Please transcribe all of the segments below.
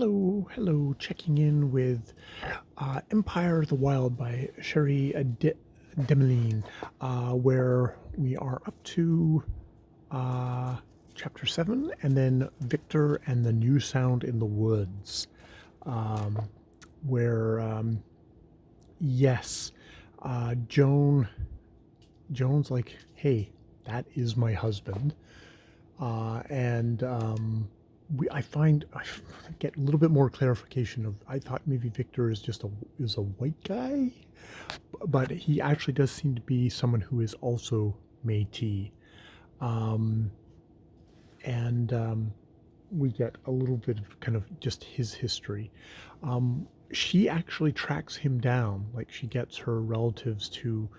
Hello, checking in with Empire of the Wild by Sherry Demeline, where we are up to uh, chapter 7, and then Victor and the New Sound in the Woods, um, where, yes, Joan's like, hey, that is my husband, and I get a little bit more clarification of. I thought maybe Victor is just a white guy, but he actually does seem to be someone who is also Métis, um, and we get a little bit of kind of just his history. She actually tracks him down, like she gets her relatives to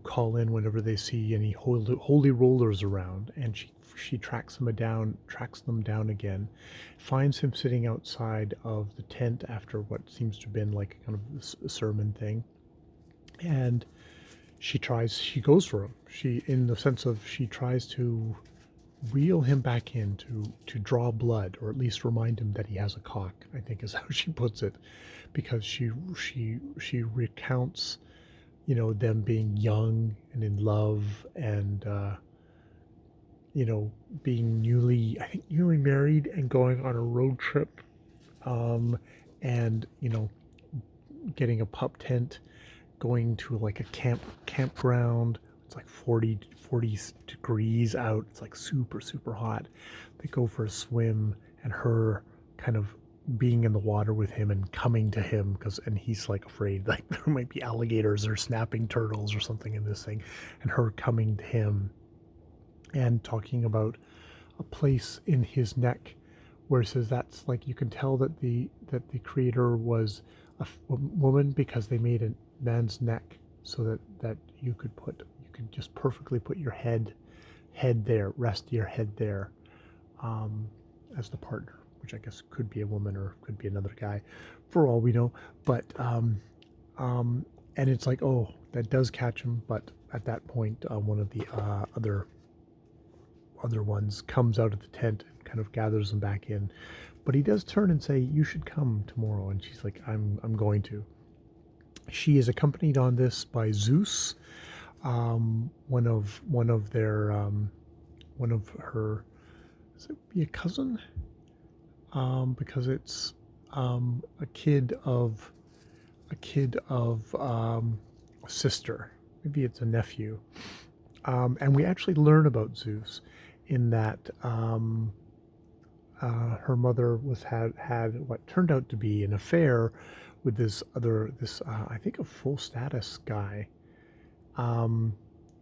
call in whenever they see any holy rollers around, and she tracks them down again, finds him sitting outside of the tent after what seems to have been like kind of a sermon thing, and she goes for him. She, in the sense of, she tries to reel him back in to draw blood, or at least remind him that he has a cock, I think is how she puts it, because she recounts, them being young and in love, and being I think newly married and going on a road trip, and getting a pup tent, going to like a campground. It's like 40 degrees out. It's like super hot. They go for a swim, and her kind of being in the water with him and coming to him, and he's like afraid like there might be alligators or snapping turtles or something in this thing, and her coming to him and talking about a place in his neck where it says that's like, you can tell that the creator was a woman, because they made a man's neck so that you could just perfectly put your head there, rest your head there, um, as the partner, which I guess could be a woman or could be another guy, for all we know. But and it's like, oh, that does catch him. But at that point, one of the other ones comes out of the tent and kind of gathers them back in. But he does turn and say, "You should come tomorrow." And she's like, "I'm going to." She is accompanied on this by Zeus, one of her, is it be a cousin? Because it's a kid of a sister. Maybe it's a nephew. And we actually learn about Zeus in that her mother had what turned out to be an affair with this I think a full status guy, um,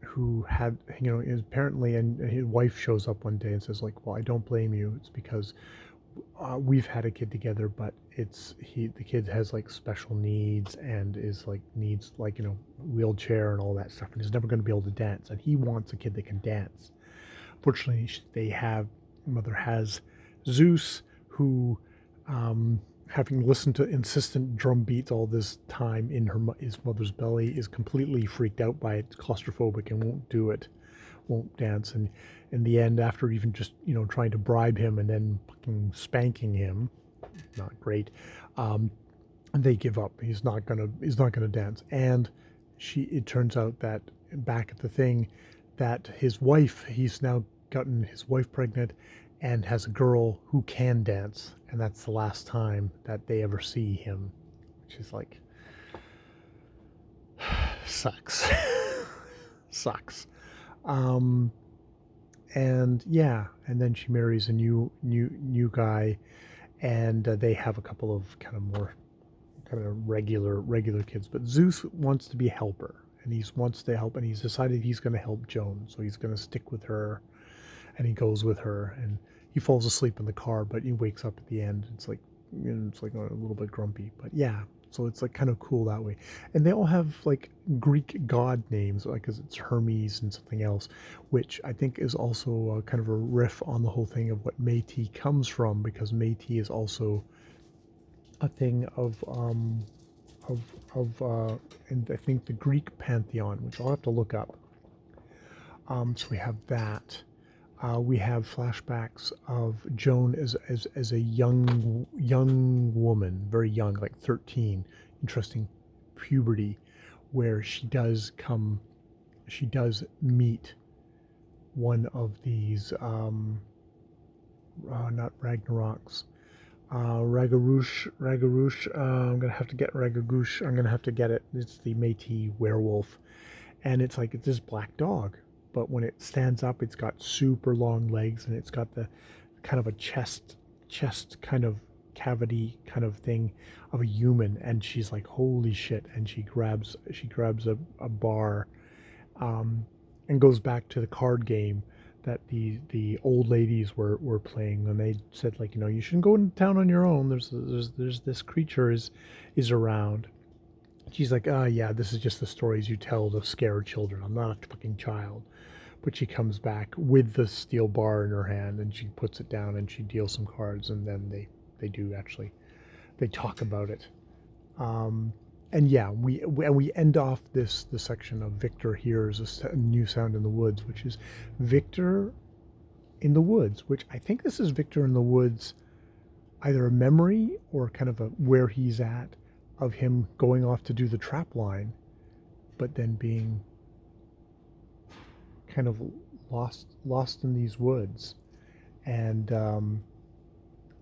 who had, is apparently, and his wife shows up one day and says like, well, I don't blame you. It's because we've had a kid together, but the kid has like special needs, and is like, needs like, wheelchair and all that stuff, and is never going to be able to dance, and he wants a kid that can dance. Fortunately, mother has Zeus, who, having listened to insistent drum beats all this time in his mother's belly, is completely freaked out by it, claustrophobic, and won't dance. And in the end, after even just trying to bribe him and then fucking spanking him, not great, they give up. He's not gonna dance. And it turns out that back at the thing, that he's now gotten his wife pregnant and has a girl who can dance, and that's the last time that they ever see him, which is like, sucks. Sucks. And yeah, and then she marries a new guy, and they have a couple of kind of more kind of regular kids. But Zeus wants to be a helper, and he wants to help, and he's decided he's going to help Joan, so he's going to stick with her, and he goes with her, and he falls asleep in the car, but he wakes up at the end. It's like, it's like a little bit grumpy, but yeah. So it's like kind of cool that way. And they all have like Greek god names, like, because it's Hermes and something else, which I think is also kind of a riff on the whole thing of what Métis comes from, because Métis is also a thing and I think the Greek pantheon, which I'll have to look up. So we have that. We have flashbacks of Joan as a young woman, very young, like 13, interesting puberty, where she does meet one of these, not Ragnaroks, Ragarush. I'm gonna have to get Ragagush. I'm gonna have to get it. It's the Métis werewolf, and it's this black dog, but when it stands up, it's got super long legs, and it's got the kind of a chest kind of cavity kind of thing of a human, and she's like, holy shit, and she grabs a bar, um, and goes back to the card game that the old ladies were playing, and they said, like, you shouldn't go into town on your own. There's this creature is around. She's like, yeah, this is just the stories you tell to scare children. I'm not a fucking child. But she comes back with the steel bar in her hand, and she puts it down, and she deals some cards, and then they do actually, they talk about it. Um, and yeah, we end off this section of Victor hears a new sound in the woods, which is Victor in the woods, which I think this is Victor in the woods, either a memory or kind of a where he's at, of him going off to do the trap line, but then being kind of lost in these woods. And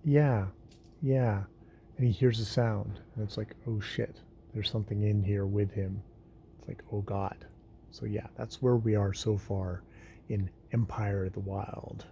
yeah, yeah, and he hears a sound, and it's like, oh shit, there's something in here with him. It's like, oh god. So yeah, that's where we are so far in Empire of the Wild.